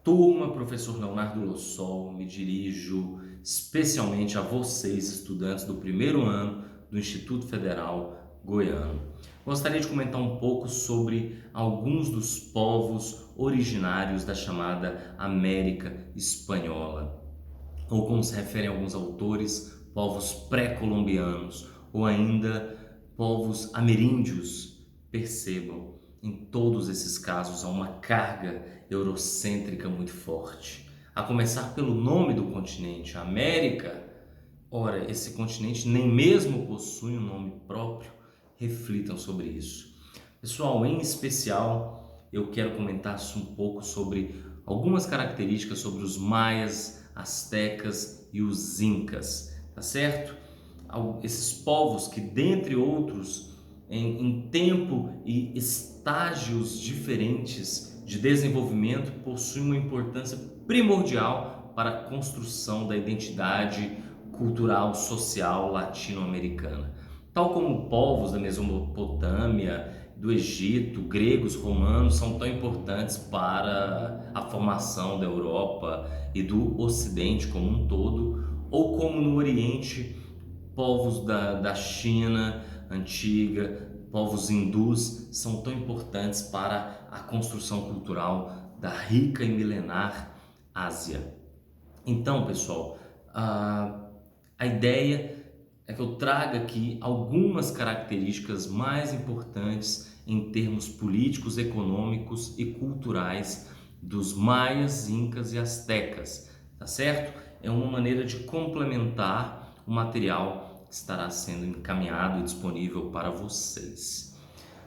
Turma, professor Leonardo Lossol, me dirijo especialmente a vocês, estudantes do primeiro ano do Instituto Federal Goiano. Gostaria de comentar um pouco sobre alguns dos povos originários da chamada América Espanhola, ou como se referem alguns autores, povos pré-colombianos, ou ainda povos ameríndios. Percebam, em todos esses casos há uma carga eurocêntrica muito forte. A começar pelo nome do continente, América. Ora, esse continente nem mesmo possui um nome próprio. Reflitam sobre isso. Pessoal, em especial, eu quero comentar um pouco sobre algumas características sobre os maias, astecas e os incas, tá certo? Esses povos que, dentre outros, em tempo e estágios diferentes de desenvolvimento, possuem uma importância primordial para a construção da identidade cultural social latino-americana. Tal como povos da Mesopotâmia, do Egito, gregos, romanos, são tão importantes para a formação da Europa e do Ocidente como um todo, ou como no Oriente, povos da China antiga, povos hindus, são tão importantes para a construção cultural da rica e milenar Ásia. Então, pessoal, a ideia é que eu traga aqui algumas características mais importantes em termos políticos, econômicos e culturais dos maias, incas e astecas, tá certo? É uma maneira de complementar o material que estará sendo encaminhado e disponível para vocês.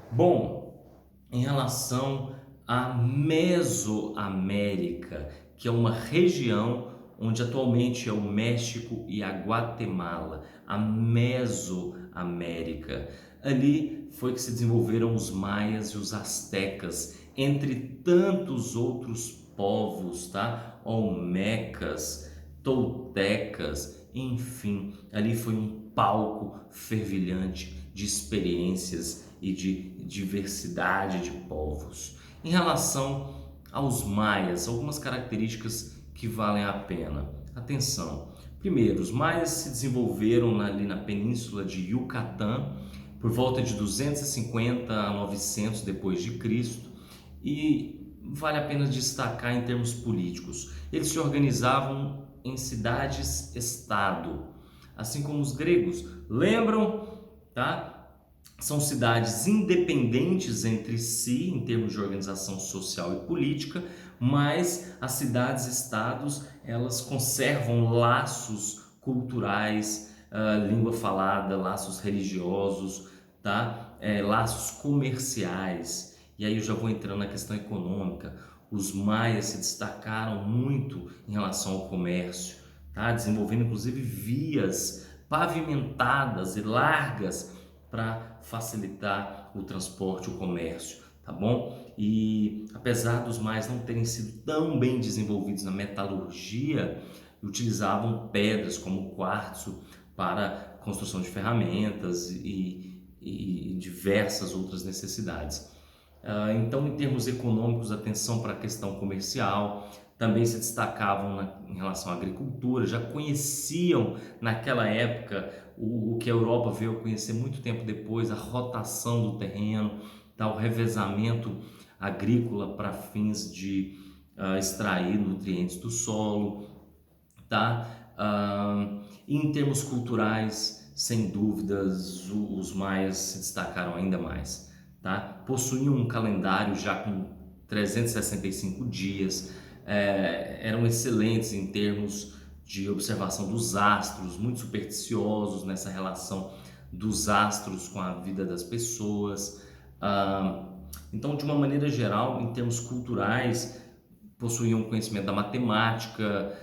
Bom, em relação à Mesoamérica, que é uma região onde atualmente é o México e a Guatemala, a Mesoamérica. Ali foi que se desenvolveram os maias e os astecas, entre tantos outros povos, tá? Olmecas, toltecas, enfim, ali foi um palco fervilhante de experiências e de diversidade de povos. Em relação aos maias, algumas características que valem a pena. Atenção! Primeiro, os maias se desenvolveram ali na península de Yucatán por volta de 250 a 900 depois de Cristo, e vale a pena destacar em termos políticos. Eles se organizavam em cidades-estado, assim como os gregos. Lembram, tá? São cidades independentes entre si em termos de organização social e política, mas as cidades-estados elas conservam laços culturais, língua falada, laços religiosos, tá? Laços comerciais. E aí eu já vou entrando na questão econômica. Os maias se destacaram muito em relação ao comércio, tá? Desenvolvendo inclusive vias pavimentadas e largas para facilitar o transporte, o comércio, tá bom? E apesar dos maias não terem sido tão bem desenvolvidos na metalurgia, utilizavam pedras como quartzo para construção de ferramentas e diversas outras necessidades. Então, em termos econômicos, atenção para a questão comercial, também se destacavam em relação à agricultura, já conheciam naquela época o que a Europa veio a conhecer muito tempo depois, a rotação do terreno, tá? O revezamento agrícola para fins de extrair nutrientes do solo, tá? Em termos culturais, sem dúvidas, os maias se destacaram ainda mais, tá? Possuíam um calendário já com 365 dias, eram excelentes em termos de observação dos astros, muito supersticiosos nessa relação dos astros com a vida das pessoas. Então, de uma maneira geral, em termos culturais, possuíam conhecimento da matemática,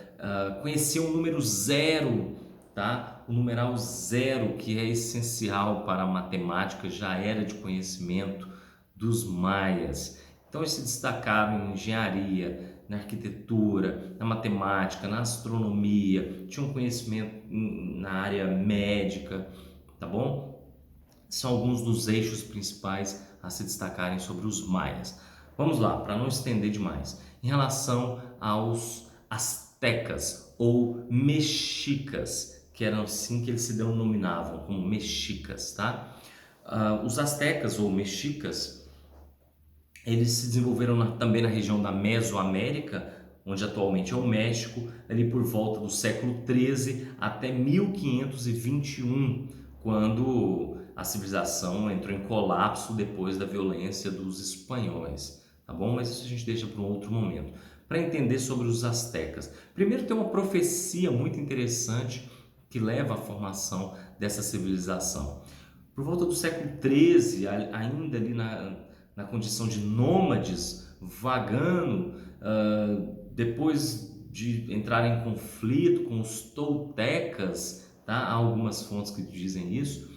conheciam o número zero, tá? O numeral zero, que é essencial para a matemática, já era de conhecimento dos maias. Então eles se destacaram em engenharia, na arquitetura, na matemática, na astronomia, tinham conhecimento na área médica, tá bom? São alguns dos eixos principais a se destacarem sobre os maias. Vamos lá, para não estender demais. Em em relação aos astecas ou mexicas, que eram assim que eles se denominavam, como mexicas, tá? Os astecas ou mexicas, eles se desenvolveram também na região da Mesoamérica, onde atualmente é o México, ali por volta do século 13 até 1521, quando a civilização entrou em colapso depois da violência dos espanhóis, tá bom? Mas isso a gente deixa para um outro momento. Para entender sobre os astecas, primeiro tem uma profecia muito interessante que leva à formação dessa civilização. Por volta do século 13, ainda ali na condição de nômades, vagando, depois de entrar em conflito com os toltecas, tá? Há algumas fontes que dizem isso,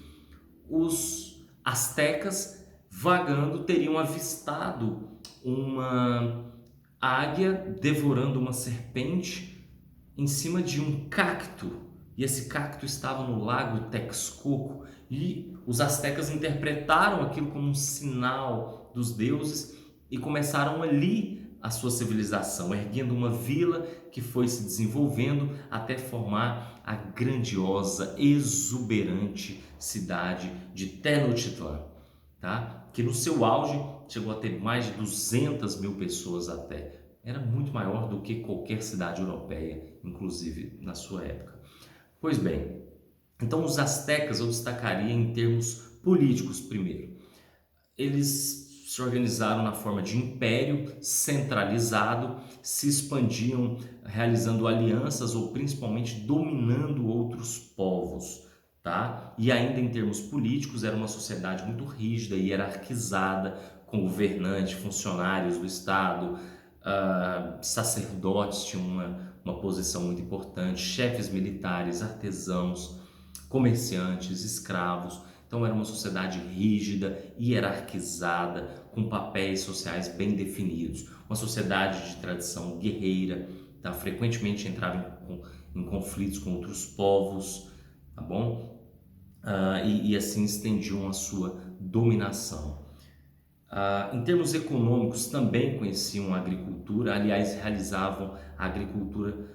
os astecas vagando teriam avistado uma águia devorando uma serpente em cima de um cacto, e esse cacto estava no lago Texcoco, e os astecas interpretaram aquilo como um sinal dos deuses e começaram ali a sua civilização, erguendo uma vila que foi se desenvolvendo até formar a grandiosa, exuberante cidade de Tenochtitlan, tá? Que no seu auge chegou a ter mais de 200 mil pessoas até. Era muito maior do que qualquer cidade europeia, inclusive na sua época. Pois bem, então os astecas eu destacaria em termos políticos primeiro. Eles se organizaram na forma de império centralizado, se expandiam realizando alianças ou principalmente dominando outros povos, tá? E ainda em termos políticos era uma sociedade muito rígida e hierarquizada, com governantes, funcionários do Estado, sacerdotes tinham uma posição muito importante, chefes militares, artesãos, comerciantes, escravos. Então era uma sociedade rígida, hierarquizada, com papéis sociais bem definidos, uma sociedade de tradição guerreira, tá? Frequentemente entrava em conflitos com outros povos, tá bom? E assim estendiam a sua dominação. Em termos econômicos, também conheciam a agricultura, aliás, realizavam a agricultura,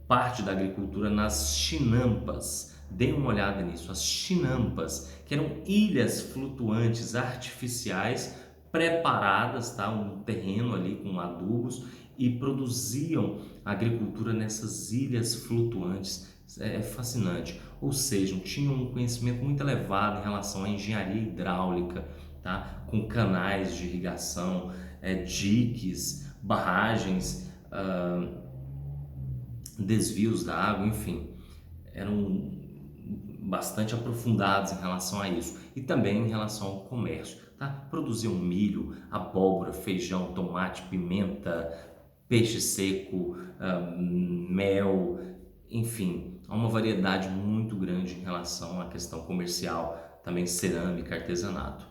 parte da agricultura nas chinampas. Deem uma olhada nisso, as chinampas, que eram ilhas flutuantes artificiais preparadas, tá? Um terreno ali com adubos, e produziam agricultura nessas ilhas flutuantes. É fascinante, ou seja, tinham um conhecimento muito elevado em relação à engenharia hidráulica, tá? Com canais de irrigação, diques, barragens, desvios da água, enfim, eram bastante aprofundados em relação a isso e também em relação ao comércio, tá? Produziam milho, abóbora, feijão, tomate, pimenta, peixe seco, mel, enfim, há uma variedade muito grande em relação à questão comercial, também cerâmica, artesanato.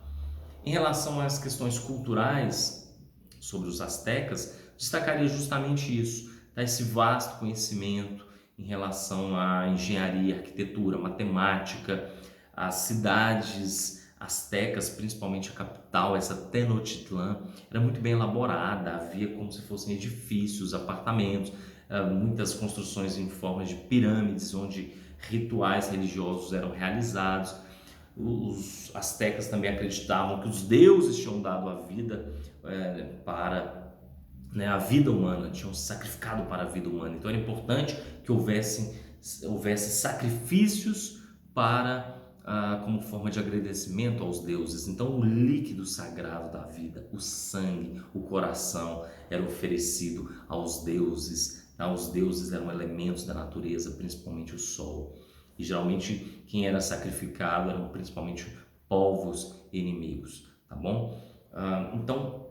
Em relação às questões culturais sobre os astecas, destacaria justamente isso, tá? Esse vasto conhecimento em relação à engenharia, arquitetura, matemática, as cidades astecas, principalmente a capital, essa Tenochtitlan, era muito bem elaborada, havia como se fossem edifícios, apartamentos, muitas construções em forma de pirâmides, onde rituais religiosos eram realizados. Os astecas também acreditavam que os deuses tinham dado a vida para a vida humana, tinham sacrificado para a vida humana. Então era importante que houvesse sacrifícios para como forma de agradecimento aos deuses. Então o líquido sagrado da vida, o sangue, o coração era oferecido aos deuses. Os deuses eram elementos da natureza, principalmente o sol. E geralmente quem era sacrificado eram principalmente povos inimigos, tá bom? Então,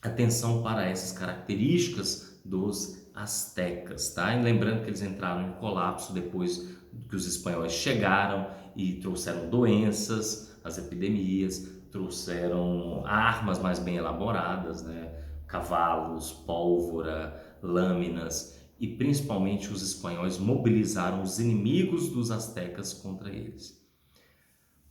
atenção para essas características dos astecas, tá? E lembrando que eles entraram em colapso depois que os espanhóis chegaram e trouxeram doenças, as epidemias, trouxeram armas mais bem elaboradas, né? Cavalos, pólvora, lâminas, e principalmente os espanhóis mobilizaram os inimigos dos astecas contra eles.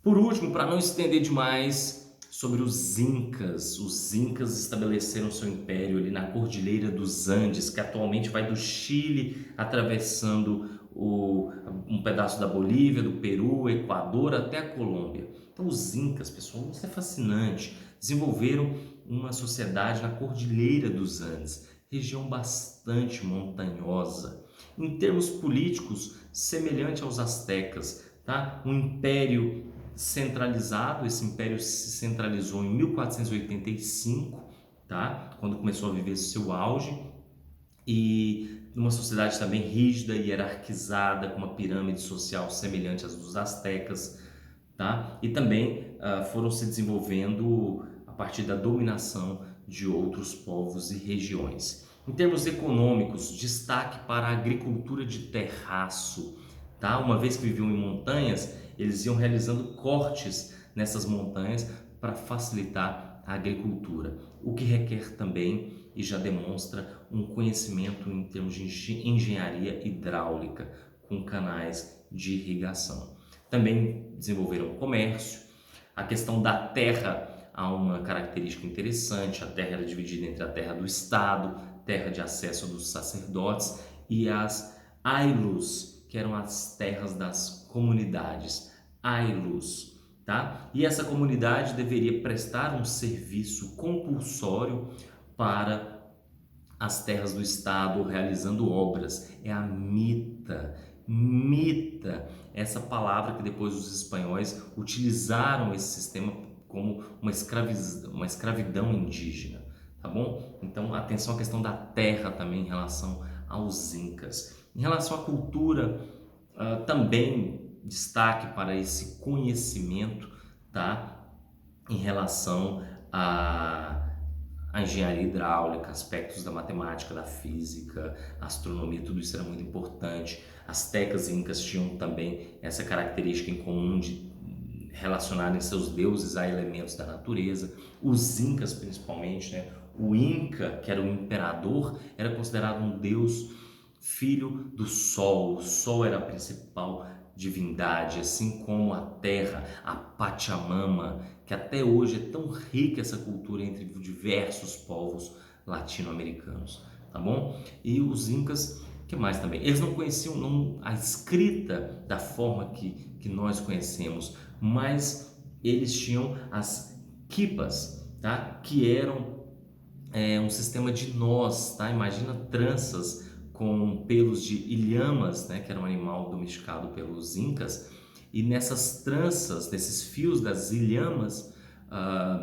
Por último, para não estender demais sobre os Incas. Os Incas estabeleceram seu império ali na Cordilheira dos Andes, que atualmente vai do Chile, atravessando um pedaço da Bolívia, do Peru, Equador até a Colômbia. Então os Incas, pessoal, isso é fascinante, desenvolveram uma sociedade na Cordilheira dos Andes, região bastante montanhosa. Em termos políticos, semelhante aos astecas, tá? Um império centralizado. Esse império se centralizou em 1485, tá? Quando começou a viver seu auge, e numa sociedade também rígida e hierarquizada, com uma pirâmide social semelhante às dos astecas, tá? E também foram se desenvolvendo a partir da dominação de outros povos e regiões. Em termos econômicos, destaque para a agricultura de terraço, tá? Uma vez que viviam em montanhas, eles iam realizando cortes nessas montanhas para facilitar a agricultura, o que requer também e já demonstra um conhecimento em termos de engenharia hidráulica com canais de irrigação. Também desenvolveram o comércio. A questão da terra, há uma característica interessante: a terra era dividida entre a terra do Estado, terra de acesso dos sacerdotes, e as ailus, que eram as terras das comunidades. Ailus, tá? E essa comunidade deveria prestar um serviço compulsório para as terras do Estado, realizando obras. É a mita. Mita, essa palavra que depois os espanhóis utilizaram esse sistema como uma escravidão indígena, tá bom? Então, atenção à questão da terra também em relação aos incas. Em relação à cultura, também destaque para esse conhecimento, tá? Em relação a engenharia hidráulica, aspectos da matemática, da física, astronomia, tudo isso era muito importante. Astecas e incas tinham também essa característica em comum de relacionarem seus deuses a elementos da natureza. Os incas, principalmente, né? O Inca, que era o imperador, era considerado um deus filho do sol. O sol era a principal divindade, assim como a terra, a Pachamama, que até hoje é tão rica essa cultura entre diversos povos latino-americanos, tá bom? E os incas, que mais também? Eles não conheciam a escrita da forma que nós conhecemos, mas eles tinham as quipas, tá? Que eram um sistema de nós, tá? Imagina tranças com pelos de ilhamas, né? Que era um animal domesticado pelos incas, e nessas tranças, nesses fios das ilhamas,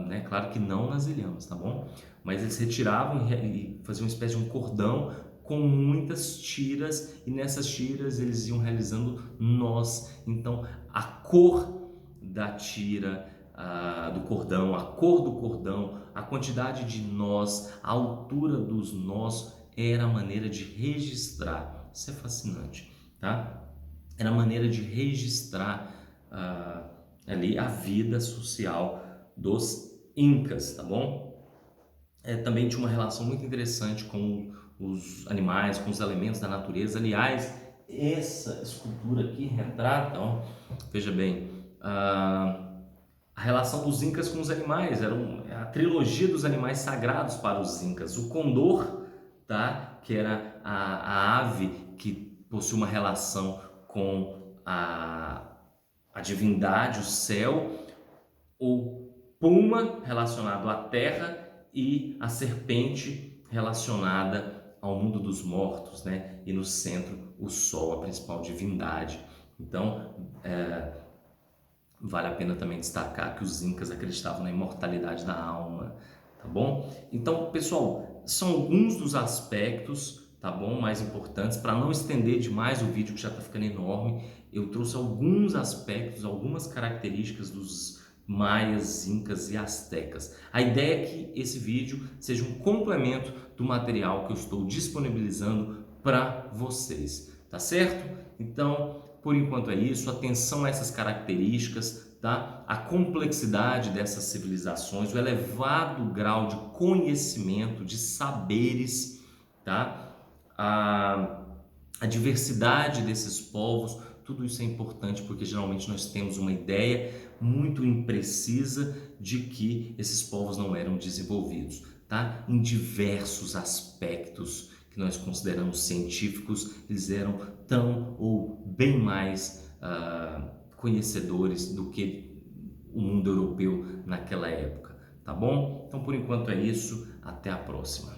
né? Claro que não nas ilhamas, tá bom? Mas eles retiravam e faziam uma espécie de um cordão com muitas tiras, e nessas tiras eles iam realizando nós. Então a cor da tira, do cordão, a cor do cordão, a quantidade de nós, a altura dos nós, era a maneira de registrar. Isso é fascinante, tá? Era a maneira de registrar ali a vida social dos incas, tá bom? Também tinha uma relação muito interessante com os animais, com os elementos da natureza. Aliás, essa escultura aqui retrata, ó, veja bem, a relação dos incas com os animais. Era a trilogia dos animais sagrados para os incas. O condor, tá? Que era a ave que possui uma relação com a divindade, o céu. O puma relacionado à terra e a serpente relacionada ao mundo dos mortos, né? E no centro o sol, a principal divindade. Então, vale a pena também destacar que os incas acreditavam na imortalidade da alma, tá bom? Então, pessoal, são alguns dos aspectos, tá bom, mais importantes. Para não estender demais o vídeo, que já está ficando enorme, eu trouxe alguns aspectos, algumas características dos maias, incas e astecas. A ideia é que esse vídeo seja um complemento do material que eu estou disponibilizando para vocês, tá certo? Então, por enquanto é isso. Atenção a essas características, tá? A complexidade dessas civilizações, o elevado grau de conhecimento, de saberes, tá? A diversidade desses povos tudo isso é importante porque geralmente nós temos uma ideia muito imprecisa de que esses povos não eram desenvolvidos, tá? Em diversos aspectos que nós consideramos científicos, eles eram tão ou bem mais conhecedores do que o mundo europeu naquela época, tá bom? Então por enquanto é isso, até a próxima.